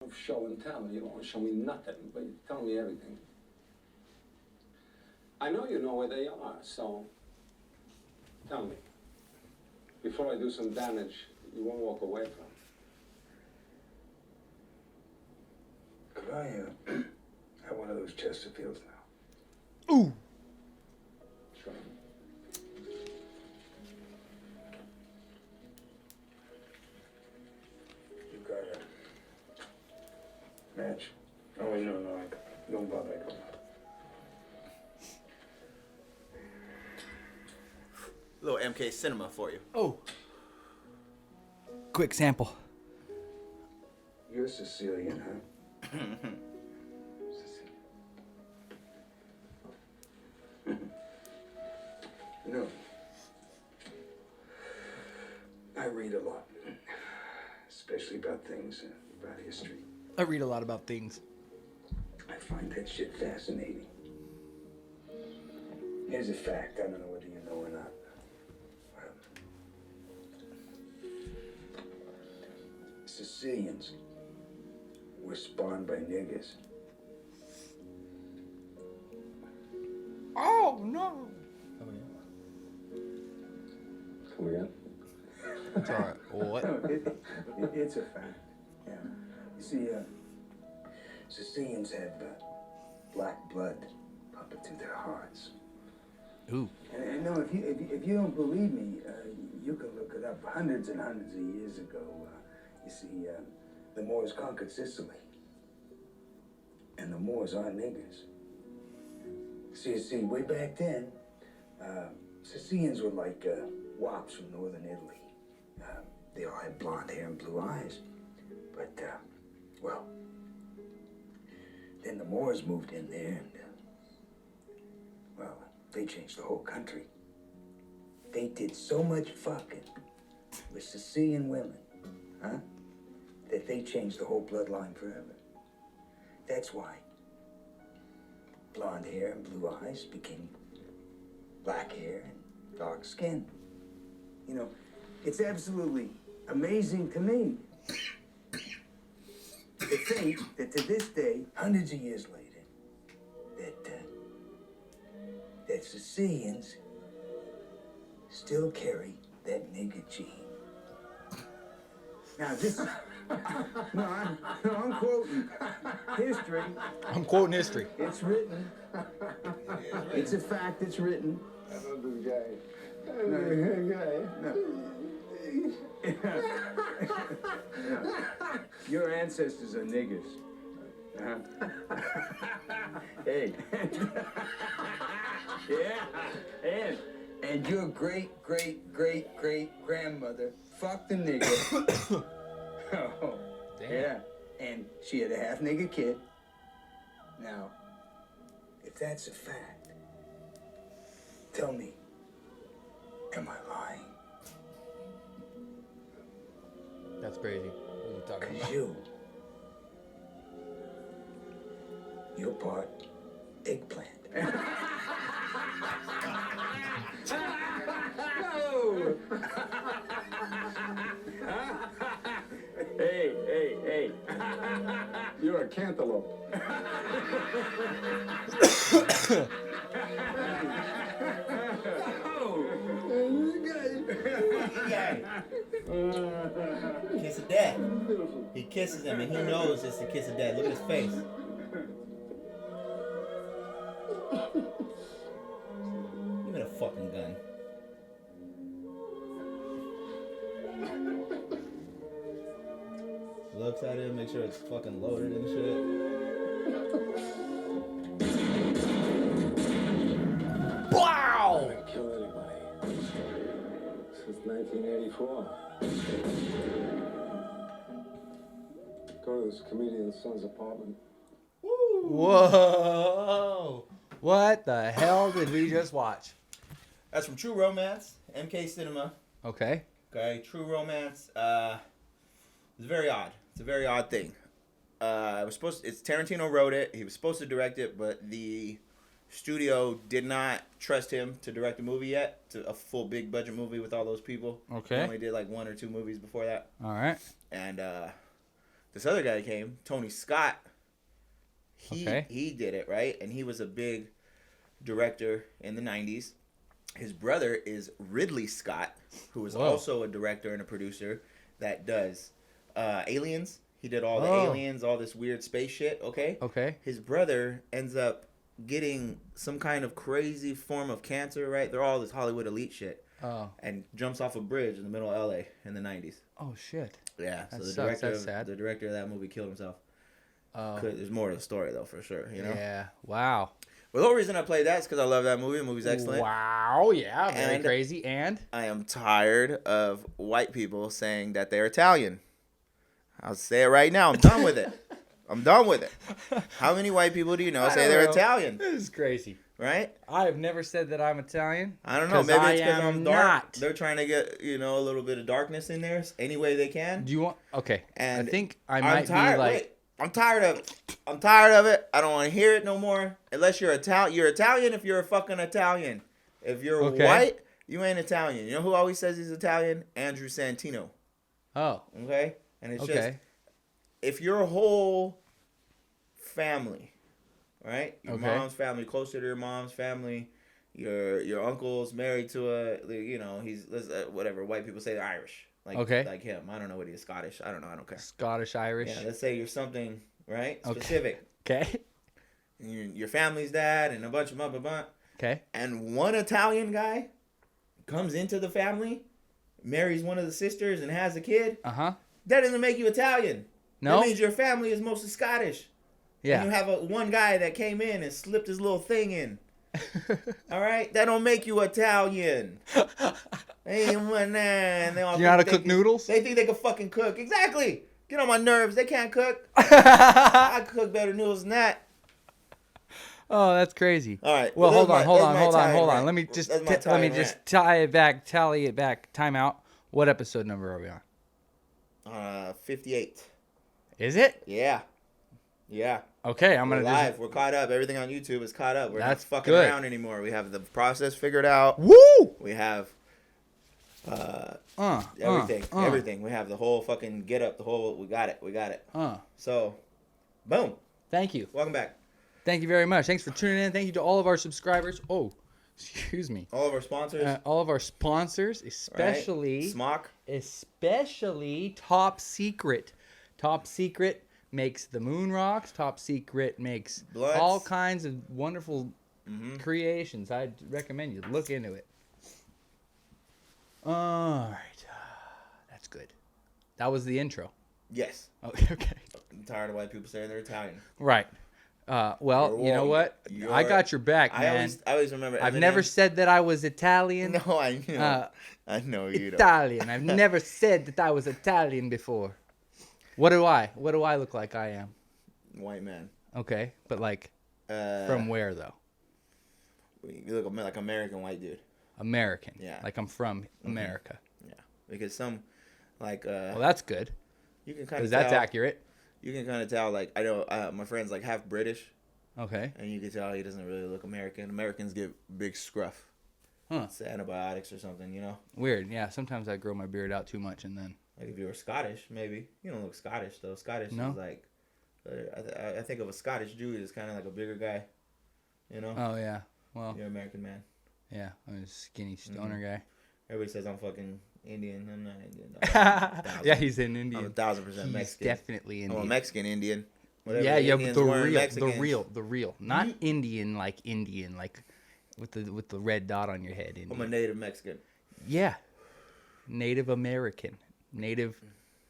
of show and tell. You don't show me nothing, but you tell me everything. I know you know where they are, so tell me. Before I do some damage, you won't walk away from. Could I have one of those Chesterfields now? Ooh. Sure. You got a match? Oh, no, don't bother. A little MK Cinema for you. Oh. Quick sample. You're Sicilian, huh? No. I read a lot, especially about things, about history. I read a lot about things. I find that shit fascinating. Here's a fact, I don't know whether you know or not. Sicilians were spawned by niggers. Oh, no. Come again? It's all right. What? No, it's a fact. Yeah. You see, Sicilians have black blood pumping through their hearts. Ooh. And no, if you don't believe me, you can look it up. Hundreds and hundreds of years ago, you see, the Moors conquered Sicily, and the Moors aren't niggers. See, way back then, Sicilians were like wops from northern Italy. They all had blonde hair and blue eyes. But, well, then the Moors moved in there and, well, they changed the whole country. They did so much fucking with Sicilian women, huh? That they changed the whole bloodline forever. That's why blonde hair and blue eyes became black hair and dark skin. You know, it's absolutely amazing to me to think that to this day, hundreds of years later, that Sicilians still carry that nigger gene. Now this is, I'm quoting history. I'm quoting history. It's written. It's a fact, it's written. I know this guy. No. Your ancestors are niggers. Uh-huh. Hey. Yeah. And your great-great-great-great-grandmother fucked a nigger. Oh, damn. Yeah. And she had a half nigger kid. Now, if that's a fact, tell me, am I lying? That's crazy. What are you talking about? Because you're part eggplant. No! Hey. You're a cantaloupe. Kiss of death. He kisses him and he knows it's the kiss of death. Look at his face. Give me the fucking gun. Looks at it, make sure it's fucking loaded and shit. Wow! I didn't kill anybody since 1984. Go to this comedian's son's apartment. Whoa! What the hell did we just watch? That's from True Romance, MK Cinema. Okay. Okay, True Romance. It's very odd. It's a very odd thing. It's Tarantino wrote it. He was supposed to direct it, but the studio did not trust him to direct a movie yet, a full big budget movie with all those people. Okay. He only did like 1 or 2 movies before that. All right. And this other guy came, Tony Scott. Okay. He did it, right? And he was a big director in the 90s. His brother is Ridley Scott, who is also a director and a producer that does Aliens. He did all the Aliens, all this weird space shit, okay? Okay. His brother ends up getting some kind of crazy form of cancer, right? They're all this Hollywood elite shit. Oh. And jumps off a bridge in the middle of LA in the 90s. Oh shit. Yeah, That so the sucks. director, That's sad. the director of that movie killed himself. Oh. There's more to the story though, for sure. You know. Yeah. Wow. Well, the whole reason I played that is because I love that movie. The movie's excellent. Wow. Yeah. Very And- crazy. And I am tired of white people saying that they're Italian. I'll say it right now. I'm done with it. I'm done with it. How many white people do you know say they're Italian? This is crazy. Right? I have never said that I'm Italian. I don't know. 'Cause Maybe I it's because am I'm dark. not. They're trying to get, a little bit of darkness in there any way they can. Do you want? Okay. And I think I I'm might tired. be like. Wait, I'm tired of it. I'm tired of it. I don't want to hear it no more. Unless you're Italian. You're Italian if you're a fucking Italian. If you're Okay. white, you ain't Italian. You know who always says he's Italian? Andrew Santino. Oh. Okay? And it's just, Okay. if your whole family, right? Your Okay. mom's family, closer to your mom's family, your uncle's married to he's whatever white people say they're Irish. Like him. I don't know what he is, Scottish. I don't know. I don't care. Scottish, Irish. Yeah, let's say you're something, right? Okay. Specific. Okay. And your family's dad and a bunch of blah. Okay. And one Italian guy comes into the family, marries one of the sisters, and has a kid. Uh huh. That doesn't make you Italian. No. That means your family is mostly Scottish. Yeah. And you have one guy that came in and slipped his little thing in. All right? That don't make you Italian. Hey, man, they all You know how to think cook noodles? They think they can fucking cook. Exactly. Get on my nerves. They can't cook. I can cook better noodles than that. Oh, that's crazy. All right. Well, hold that's on. my Italian rant. Let me just That's my let me Italian just rant. tally it back. Time out. What episode number are we on? 58. Is it? Yeah. Okay, I'm We're gonna live. We're caught up. Everything on YouTube is caught up. We're That's not fucking good. around anymore. We have the process figured out. Woo! We have everything. We have the whole fucking get up. We got it. So, boom. Thank you. Welcome back. Thank you very much. Thanks for tuning in. Thank you to all of our subscribers. Oh, excuse me. All of our sponsors. All of our sponsors, especially right? Smock. Especially Top Secret. Top Secret makes the moon rocks. Top Secret makes Blunts. all kinds of wonderful creations. I'd recommend you look into it. All right. That's good. That was the intro. Yes. Okay. I'm tired of white people saying they're Italian. Right. Well, You're you know wrong. what? I got your back, man. I always remember. I've Eminem. never said that I was Italian. No, I know. I know you don't. Italian. I've never said that I was Italian before. What do I look like I am? White man. Okay, but like from where though? You look like American white dude. American. Yeah. Like I'm from America. Yeah, because some, like. Well, that's good. You can kind of. Because that's accurate. You can kind of tell, like, I know my friend's like half British, Okay. and you can tell he doesn't really look American. Americans get big scruff. Huh. It's antibiotics or something, you know? Weird. Yeah. Sometimes I grow my beard out too much and then. Like if you were Scottish, maybe. You don't look Scottish, though. Scottish No? is like, I think of a Scottish Jew as kind of like a bigger guy, you know? Oh yeah. Well. You're an American man. Yeah. I'm a skinny stoner guy. Everybody says I'm fucking Indian. I'm not Indian. Yeah, he's an I'm Indian. 1000% He's Mexican. definitely Indian. I'm a Mexican Indian. Whatever Yeah, the yeah, but Indians the were, real, Mexicans. not Indian, like with the red dot on your head. Indian. I'm a native Mexican. Yeah, Native American, native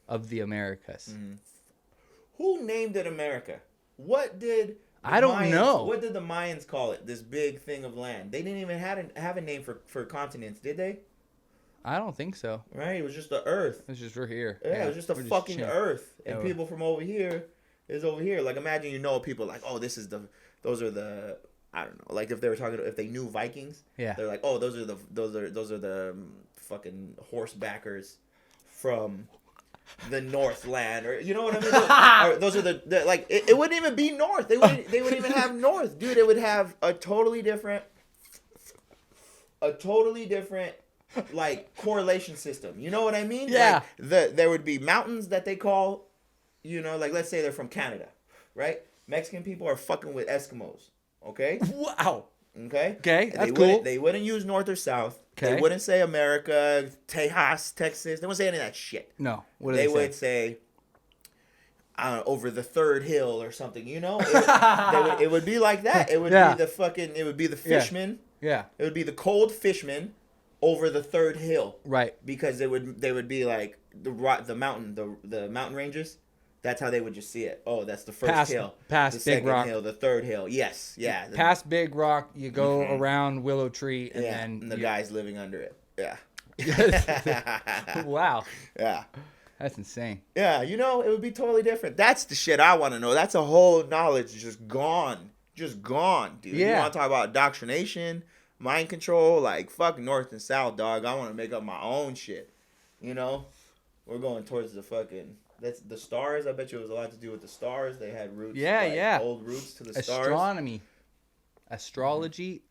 of the Americas. Who named it America? What did I don't Mayans, know. What did the Mayans call it? This big thing of land. They didn't even have a name for continents, did they? I don't think so. Right? It was just the Earth. It's just we're here. Yeah, it was just a we're fucking chilling. Earth, and Yeah, people from over here is over here. Like imagine people like, oh, those are the. I don't know. Like if they knew Vikings, Yeah. they're like, oh, those are the fucking horsebackers from the Northland, or you know what I mean? Or those are the like it wouldn't even be North. They wouldn't even have North, dude. It would have a totally different like correlation system. You know what I mean? Yeah. Like there would be mountains that they call you know, like let's say they're from Canada, right? Mexican people are fucking with Eskimos, okay? Wow. Okay? Okay, that's they cool. They wouldn't use North or South. Okay. They wouldn't say America, Tejas, Texas. They wouldn't say any of that shit. No. What do They say? would say, over the third hill or something, you know? It would be like that. It would Yeah. be it would be the fishmen. Yeah. It would be the cold fishmen over the third hill. Right. Because they would be like the mountain ranges. That's how they would just see it. Oh, that's the first hill. Past the Big second Rock. hill, the third hill. Yes, yeah. Past Big Rock, you go around Willow Tree, and then and the guy's living under it. Yeah. Wow. Yeah. That's insane. Yeah, you know, it would be totally different. That's the shit I want to know. That's a whole knowledge just gone. Just gone, dude. Yeah. You want to talk about indoctrination, mind control, like fuck North and South, dog. I want to make up my own shit. You know? We're going towards the fucking... That's the stars. I bet you it was a lot to do with the stars. They had roots. Yeah, like, yeah. Old roots to the stars. Astronomy. Astrology.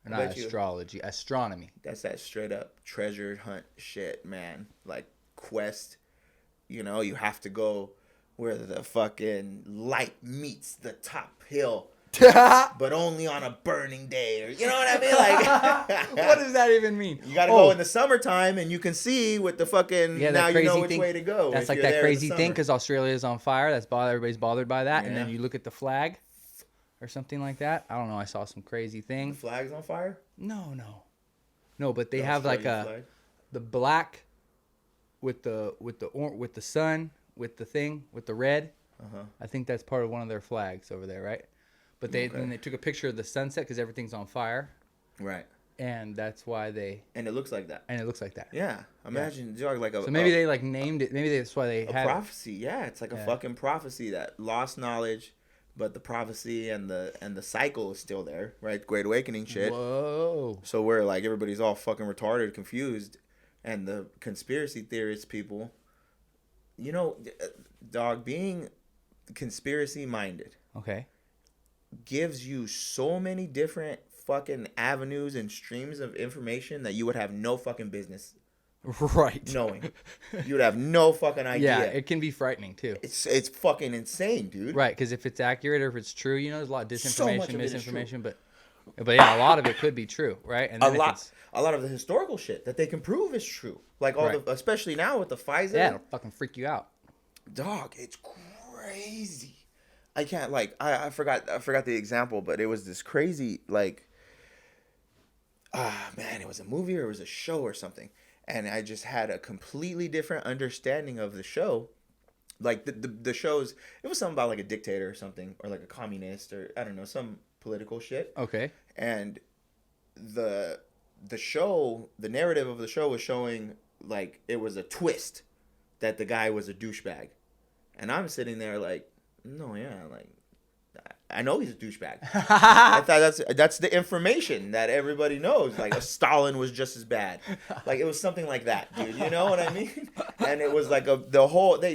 Not bet you- astrology. Astronomy. That's that straight up treasure hunt shit, man. Like quest. You know, you have to go where the fucking light meets the top hill, but only on a burning day, or you know what I mean? Like, What does that even mean? you got to go in the summertime, and you can see with the fucking. Yeah, now that you know crazy which thing. way to go. That's if like you're that there in the crazy thing summer. because Australia is on fire. That's everybody's bothered by that, and then Yeah. you look at the flag, or something like that. I don't know. I saw some crazy The thing. flag's on fire. No. But they The have like Australian a flag? the black with the sun with the thing with the red. Uh-huh. I think that's part of one of their flags over there, right? But then they took a picture of the sunset because everything's on fire, Right. and that's why And it looks like that. it looks like that. Yeah. Imagine dog, like a. So maybe they like named it. Maybe that's why they a had it. prophecy. Yeah, it's like a fucking prophecy that lost knowledge, but the prophecy and the cycle is still there, right? Great Awakening shit. Whoa. So we're like everybody's all fucking retarded, confused, and the conspiracy theorists people, you know, dog, being conspiracy minded Okay. gives you so many different fucking avenues and streams of information that you would have no fucking business Right. knowing. You would have no fucking idea. Yeah, it can be frightening too. It's fucking insane, dude. Right, because if it's accurate or if it's true, you know, there's a lot of So much disinformation, of it is misinformation, but yeah, a lot of it could be true, right? And A then if lot, it's, a lot of the historical shit that they can prove is true. Like all Right. the, especially now with the Pfizer. yeah, it'll fucking freak you out. Dog, it's crazy. I can't like I forgot the example, but it was this crazy like man, it was a movie or it was a show or something. And I just had a completely different understanding of the show. Like the shows, it was something about like a dictator or something, or like a communist, or I don't know, some political shit. Okay. And the show, the narrative of the show was showing like it was a twist that the guy was a douchebag. And I'm sitting there like, no, yeah, like I know he's a douchebag. I thought that's the information that everybody knows. Like Stalin was just as bad. Like it was something like that, dude. You know what I mean? And it was like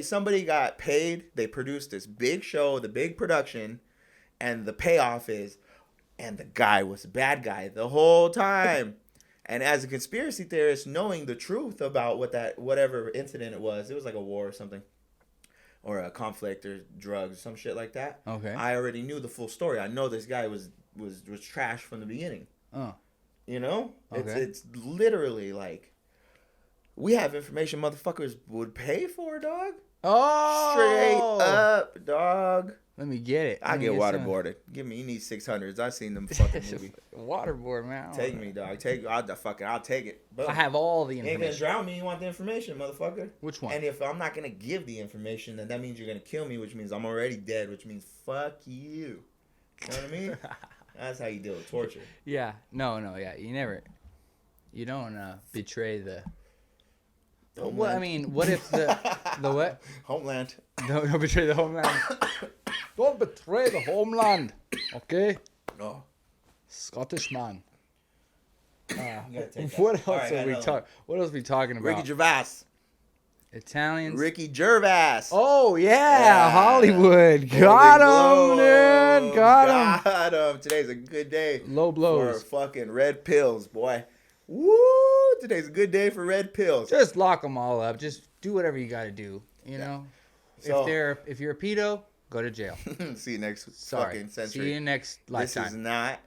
somebody got paid. They produced this big show, the big production, and the payoff is, and the guy was a bad guy the whole time. And as a conspiracy theorist, knowing the truth about whatever incident it was like a war or something, or a conflict or drugs, some shit like that. Okay. I already knew the full story. I know this guy was trash from the beginning. Oh. You know? Okay. It's literally like we have information motherfuckers would pay for, dog. Oh. Straight up, dog. Let me get it. I get waterboarded. You need 600s. I seen them fucking movie. Waterboard, man. Take me, dog. I'll take it. Boom. I have all the You ain't gonna information. drown me. You want the information, motherfucker. Which one? And if I'm not gonna give the information, then that means you're gonna kill me, which means I'm already dead, which means fuck you. You know what I mean? That's how you deal with torture. Yeah. No, yeah. You don't betray the. Well, I mean, what if the what? Homeland. Don't betray the homeland. Don't betray the homeland. Okay? No. Scottish man. gotta take that. What else All right, are we another talking? What else are we talking about? Ricky Gervais. Italians. Ricky Gervais. Oh yeah, Yeah. Hollywood. Got him, dude. Got him. Got him. Today's a good day. Low blows. For fucking red pills, boy. Woo! Today's a good day for red pills. Just lock them all up. Just do whatever you got to do. You know. So if you're a pedo, go to jail. see you next Sorry. fucking century. See you next lifetime. This is not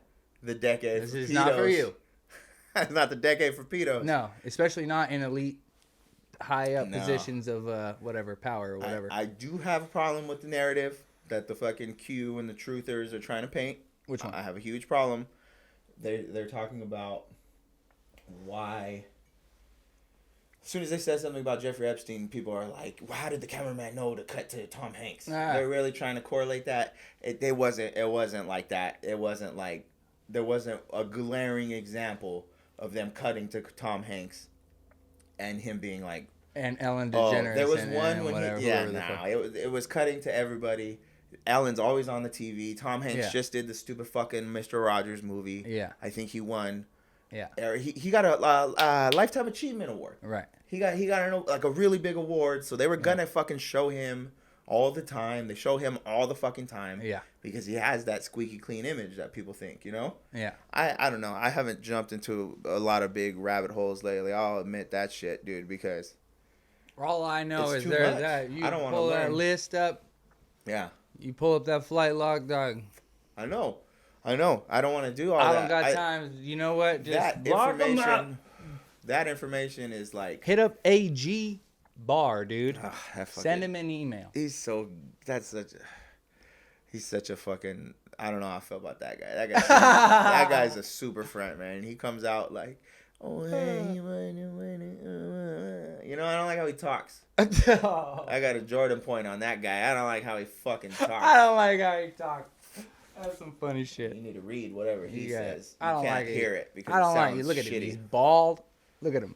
the decade. This for is pedos. not for you. It's not the decade for pedos. No, especially not in elite, high up No. positions of whatever power or whatever. I do have a problem with the narrative that the fucking Q and the truthers are trying to paint. Which one? I have a huge problem. They're talking about why. As soon as they said something about Jeffrey Epstein, people are like, well, how did the cameraman know to cut to Tom Hanks? They're really trying to correlate that. It wasn't like that. It wasn't like, there wasn't a glaring example of them cutting to Tom Hanks and him being like, and Ellen DeGeneres. there was and, one and when whatever, he, yeah, whoever the fuck. it was cutting to everybody. Ellen's always on the TV. Tom Hanks Yeah. just did the stupid fucking Mr. Rogers movie. Yeah. I think he won. Yeah. He got a Lifetime Achievement Award. Right. He got a really big award, so they were gonna fucking show him all the time. They show him all the fucking time. Yeah. Because he has that squeaky clean image that people think, you know? Yeah. I don't know. I haven't jumped into a lot of big rabbit holes lately. I'll admit that shit, dude, because All I know It's is too there's much. that. You I don't wanna pull that learn. list up. yeah. You pull up that flight log, dog. I know. I don't want to do all I that. don't got time. You know what? Just That lock 'em up. information is like Hit up AG Bar, dude. that fucking, Send him an email. He's such a fucking. I don't know how I feel about that guy. That guy's a super front man. He comes out like, oh hey, you know, I don't like how he talks. I got a Jordan point on that guy. I don't like how he fucking talks. I don't like how he talks. That's some funny shit. You need to read whatever he Yeah. says. You I don't can't like hear it. it because I don't it like sounds it. Look at shitty. him. He's bald. Look at him.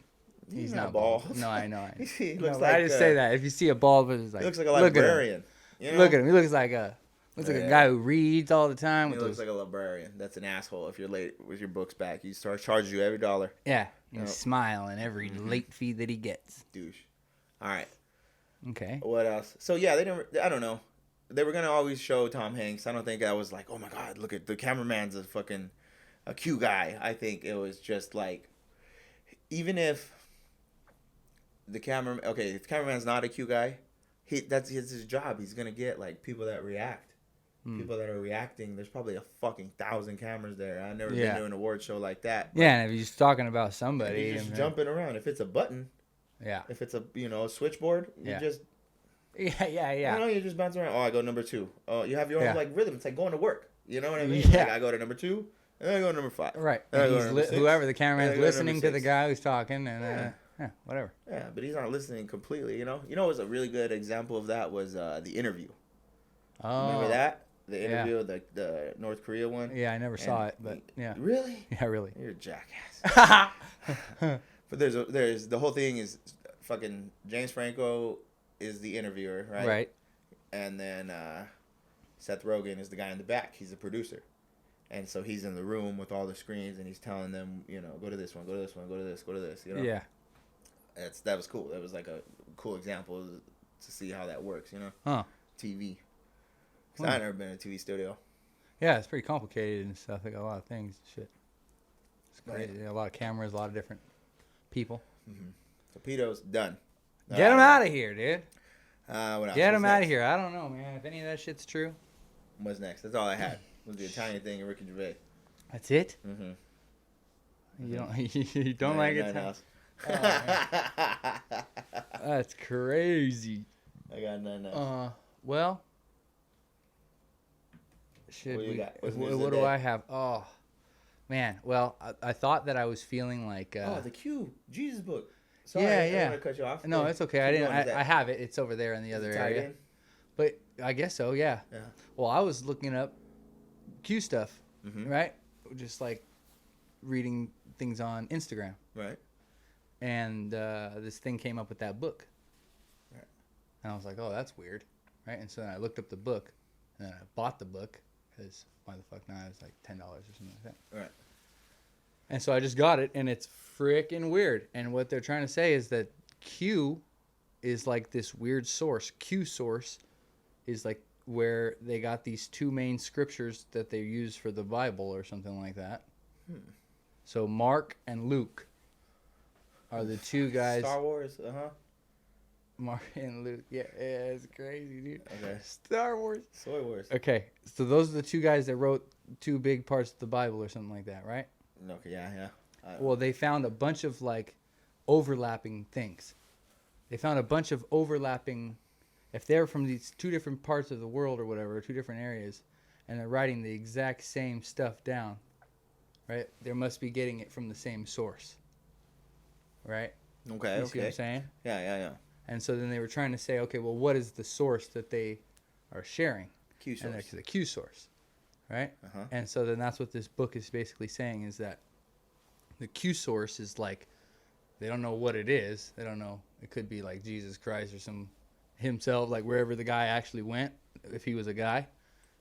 He's not not bald. No, I know. He No, looks but I like just say that. If you see a bald person, it's like, He looks like a look at him. librarian. You know? Look at him. He looks like a Yeah. guy who reads all the time. He With looks those, like a librarian. That's an asshole. If you're late with your books back, he starts charging you every dollar. yeah, he's Yep. smiling every late fee that he gets. Douche. All right. Okay. What else? So yeah, they didn't. I don't know. They were gonna always show Tom Hanks. I don't think I was like, oh my god, look at the cameraman's a Q guy. I think it was just like, even if if the cameraman's not a Q guy, that's his job. He's gonna get like people that react. People that are reacting. There's probably a fucking 1,000 cameras there. I've never been to an award show like that. Yeah, and if he's talking about somebody, You're just and- jumping around. If it's a button, Yeah. if it's a a switchboard, you Yeah. just Yeah. you just bounce around. Oh, I go number 2. Oh, you have your own Yeah. like rhythm. It's like going to work. You know what I mean? Yeah. Like I go to number 2, and then I go to number 5. Right. Then I And go to he's number 6, whoever the and cameraman's then I go to listening number to the 6. guy who's talking, and Yeah. whatever. Yeah, but he's not listening completely. You know what was a really good example of that was the interview. Oh. Remember that? The Yeah. interview, the North Korea one. Yeah, I never saw And it, but yeah. Really? Yeah, really. You're a jackass. But there's the whole thing is fucking James Franco is the interviewer, right? Right. And then Seth Rogen is the guy in the back. He's the producer. And so he's in the room with all the screens and he's telling them, go to this one, go to this one, go to this, go to this, Yeah. That was cool. That was like a cool example to see how that works, Huh. TV. Because I've never been in a TV studio. Yeah, it's pretty complicated and stuff. They got a lot of things. Shit. It's Right. crazy. A lot of cameras, a lot of different people. So Peto's done. Get them out of here, dude. What else? Get them What's out of next? here. I don't know, man. If any of that shit's true. What's next? That's all I had. Was the Italian thing and Ricky Gervais. That's it? Mm-hmm. You don't, you don't like it? else. That's crazy. I got nothing else. Well. Should What do you we? got? What's news of What the do day? I have? Oh, man. Well, I thought that I was feeling like. The Q Jesus book. Sorry, Yeah, I didn't yeah. want to cut you off. No, Yeah. it's okay. I Keep didn't. going. Is that- I have it. It's over there in the is other it tied area. in? But I guess so. Yeah. Yeah. Well, I was looking up Q stuff, Mhm. right? Just like reading things on Instagram, Right. and this thing came up with that book, Right. and I was like, "Oh, that's weird," right? And so then I looked up the book, and then I bought the book because why the fuck not? It's like $10 or something like that. Right. And so I just got it, and it's freaking weird. And what they're trying to say is that Q is like this weird source. Q source is like where they got these two main scriptures that they use for the Bible or something like that. So Mark and Luke are the two guys. Star Wars. Martin Luke. Yeah, it's crazy, dude. Okay. Star Wars. Soy Wars. Okay, so those are the two guys that wrote 2 big parts of the Bible or something like that, right? Okay, yeah. Well, they found a bunch of like overlapping things. They found a bunch of overlapping. If they're from these 2 different parts of the world or whatever, 2 different areas, and they're writing the exact same stuff down, right? They must be getting it from the same source, right? Okay, You see what I'm saying? Yeah. And so then they were trying to say, okay, well, what is the source that they are sharing? Q And source. that's the Q source, right? Uh-huh. And so then that's what this book is basically saying is that the Q source is like, they don't know what it is. They don't know. It could be like Jesus Christ or some himself, like wherever the guy actually went, if he was a guy.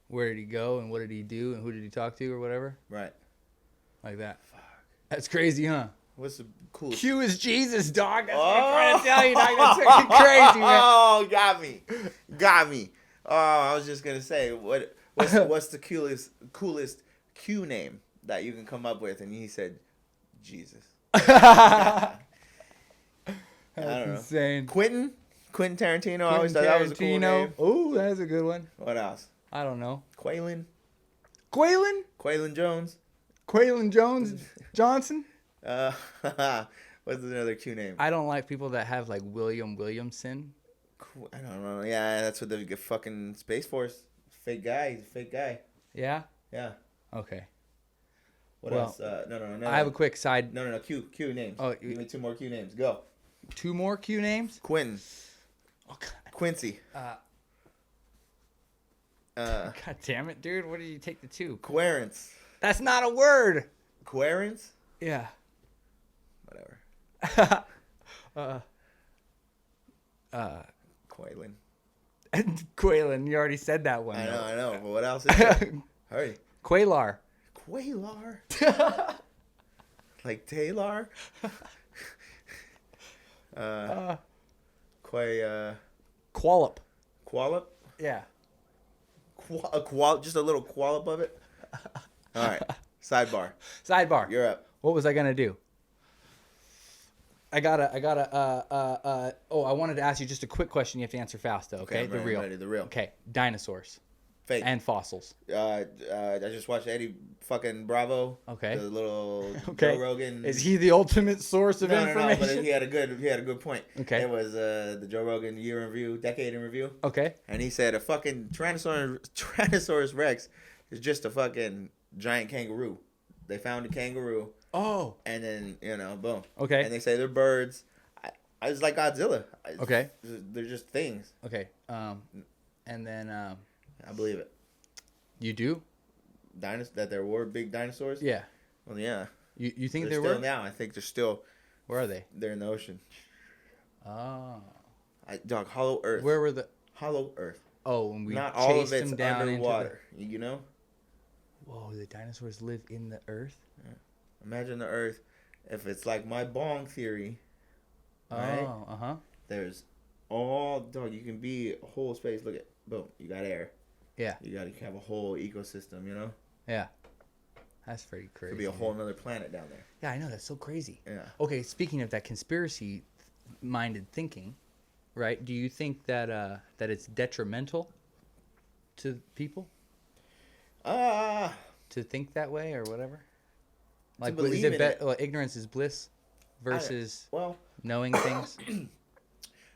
Where did he go and what did he do and who did he talk to or whatever? Right. Like that. Fuck. That's crazy, huh? What's the coolest? Q is Jesus, dog. That's what I'm trying to tell you, dog. That's fucking crazy, man. Oh, got me. Oh, I was just gonna say, what's the coolest Q name that you can come up with? And he said, Jesus. That's don't know. insane. Quentin Tarantino. I always thought that was a cool name. Oh, that's a good one. What else? I don't know. Quaylen Jones Jones. Johnson. What's another Q name? I don't like people that have like William Williamson. I don't know. Yeah, that's what the fucking Space Force. Fake guy. He's a fake guy. Yeah. Yeah. Okay. What Well, else? No. I have a quick side. No. Q names. Oh, give me 2 more Q names. Go. 2 more Q names. Quentin. Oh, God. Quincy. God damn it, dude! What did you take the 2? Querence. That's not a word. Querence. Yeah. Whatever. Quaylen. Quaylen, you already said that one. I though. know. But what else is there? Hurry. Quaylar. Quaylar. Like Taylor. Quallop. Quallop. Yeah. Just a little quallop of it. All right. Sidebar. You're up. What was I gonna do? I wanted to ask you just a quick question. You have to answer fast, though. Okay, I'm ready, the real. Okay, dinosaurs. Fake. And fossils. I just watched Eddie fucking Bravo. Okay. The little Okay. Joe Rogan. Is he the ultimate source of information? No, but he had a good point. Okay. It was the Joe Rogan decade in review. Okay. And he said a fucking Tyrannosaurus Rex is just a fucking giant kangaroo. They found a kangaroo. Oh. And then, boom. Okay. And they say they're birds. I was like Godzilla. Okay. They're just things. Okay. And then I believe it. you do? That there were big dinosaurs? Yeah. Well, yeah. You think They're there still were? now. I think they're still. Where are they? They're in the ocean. Oh. Dog, Hollow Earth. Where were the? Hollow Earth. Oh, when we Not chased all of it's them down underwater. You know? Whoa, the dinosaurs live in the earth? Yeah. Imagine the Earth. If it's like my bong theory. Right? Oh, uh-huh. There's dog, you can be a whole space. Look at, boom, you got air. Yeah. You have a whole ecosystem, Yeah. That's pretty crazy. Could be a whole nother planet down there. Yeah, I know. That's so crazy. Yeah. Okay, speaking of that conspiracy-minded thinking, right? Do you think that that it's detrimental to people to think that way or whatever? Like, is believe it in it. ignorance is bliss versus Well, knowing things?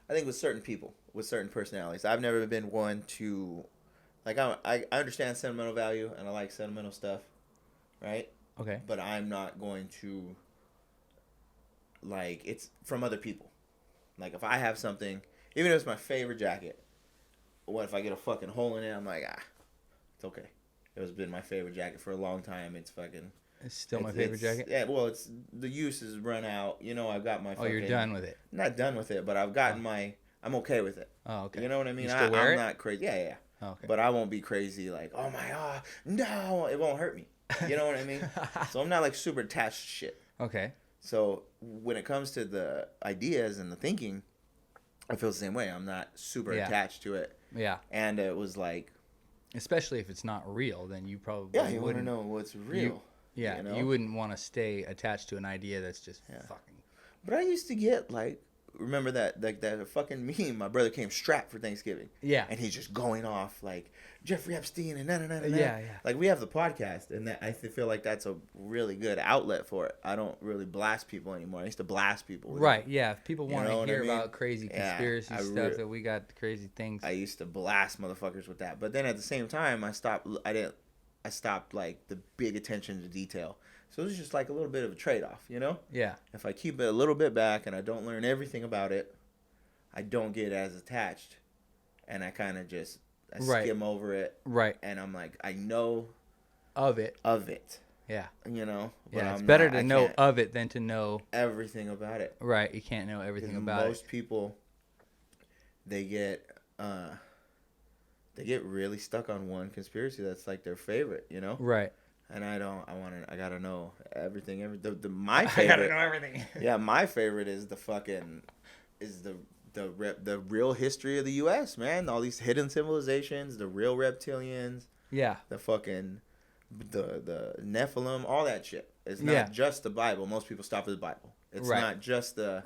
I think with certain people, with certain personalities, I've never been one to, like, I understand sentimental value and I like sentimental stuff, right? Okay. But I'm not going to, like, it's from other people. Like, if I have something, even if it's my favorite jacket, what if I get a fucking hole in it? I'm like, it's okay. It has been my favorite jacket for a long time. It's fucking. It's still my favorite jacket? Yeah, well, it's the use is run out. I've got my. Oh, you're done with it. Not done with it, but I've gotten I'm okay with it. Oh, okay. You know what I mean? You still wear I'm it? not crazy. Yeah. Oh, okay. But I won't be crazy like, oh my god, no, it won't hurt me. You know what I mean? So I'm not like super attached to shit. Okay. So when it comes to the ideas and the thinking, I feel the same way. I'm not super attached to it. Yeah. And it was like, especially if it's not real, then you probably you want to know what's real. You wouldn't want to stay attached to an idea that's just fucking. But I used to get like remember that that fucking meme. My brother came strapped for Thanksgiving. Yeah. And he's just going off like Jeffrey Epstein and na. Yeah. Like we have the podcast, and I feel like that's a really good outlet for it. I don't really blast people anymore. I used to blast people. Right. Yeah. If people want to hear I mean? about crazy conspiracy stuff that we got crazy things. I used to blast motherfuckers with that, but then at the same time, I stopped like the big attention to detail. So it was just like a little bit of a trade-off, you know? Yeah. If I keep it a little bit back and I don't learn everything about it, I don't get as attached, and I kind of just skim over it. Right. And I'm like, I know of it. Yeah. You know? But yeah, it's better to know of it than to know everything about it. Right. You can't know everything about it. Most people, they get really stuck on one conspiracy that's like their favorite, you know? Right. And I gotta know everything. My favorite. I gotta know everything. Yeah, my favorite is the real history of the U.S., man. All these hidden civilizations, the real reptilians. Yeah. The fucking, the Nephilim, all that shit. It's not just the Bible. Most people stop at the Bible. It's not just the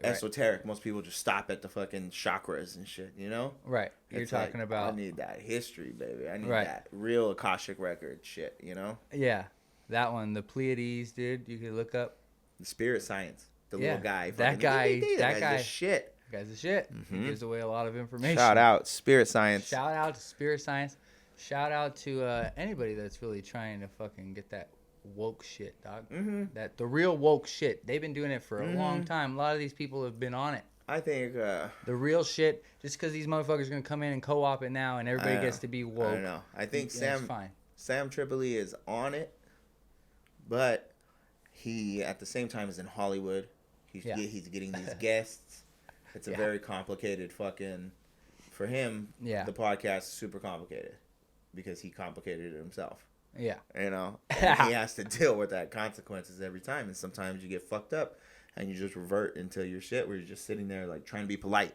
esoteric. Most people just stop at the fucking chakras and shit, you know? Right. You're talking about... I need that history, baby. I need that real Akashic record shit, you know? Yeah. That one, the Pleiades, dude. You could look up. The spirit science. The little guy. That guy's the shit. That guy's the shit. Mm-hmm. He gives away a lot of information. Shout out Spirit Science. Shout out to Spirit Science. Shout out to anybody that's really trying to fucking get that woke shit, dog. Mm-hmm. The real woke shit. They've been doing it for a long time. A lot of these people have been on it. I think the real shit. Just because these motherfuckers are gonna come in and co-op it now, and everybody gets to be woke. I don't know. I think Sam Tripoli is on it, but he at the same time is in Hollywood. He's getting these guests. It's a very complicated fucking. For him, the podcast is super complicated because he complicated it himself. Yeah. You know? And he has to deal with that consequences every time. And sometimes you get fucked up and you just revert into your shit where you're just sitting there like trying to be polite.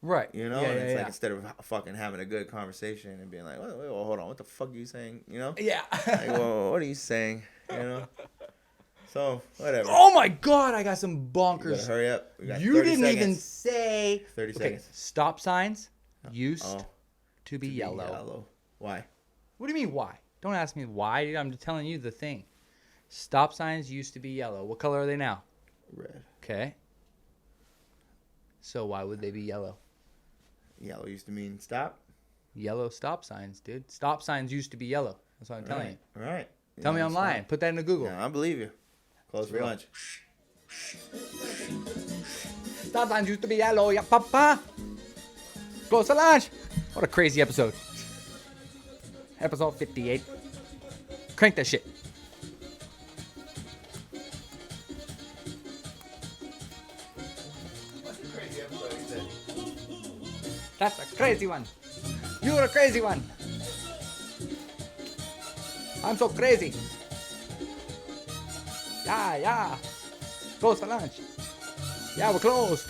Right. You know? And it's like instead of fucking having a good conversation and being like, wait, hold on, what the fuck are you saying? You know? Yeah. Like, well, what are you saying? You know? So, whatever. Oh my God, I got some bonkers. Hurry up. We got you didn't even say. 30 seconds. Stop signs used to be yellow. Why? What do you mean, why? Don't ask me why. I'm just telling you the thing. Stop signs used to be yellow. What color are they now? Red. Okay. So why would they be yellow? Yellow used to mean stop. Yellow stop signs, dude. Stop signs used to be yellow. That's what I'm telling you. All right. Tell me I'm lying. Put that into Google. No, I believe you. Closed for lunch. Stop signs used to be yellow. Yeah, papa. Closed for lunch. What a crazy episode. Episode 58. Crank that shit. What's the crazy episode you said? That's a crazy one. You're a crazy one. I'm so crazy. Yeah. Closed for lunch. Yeah, we're closed.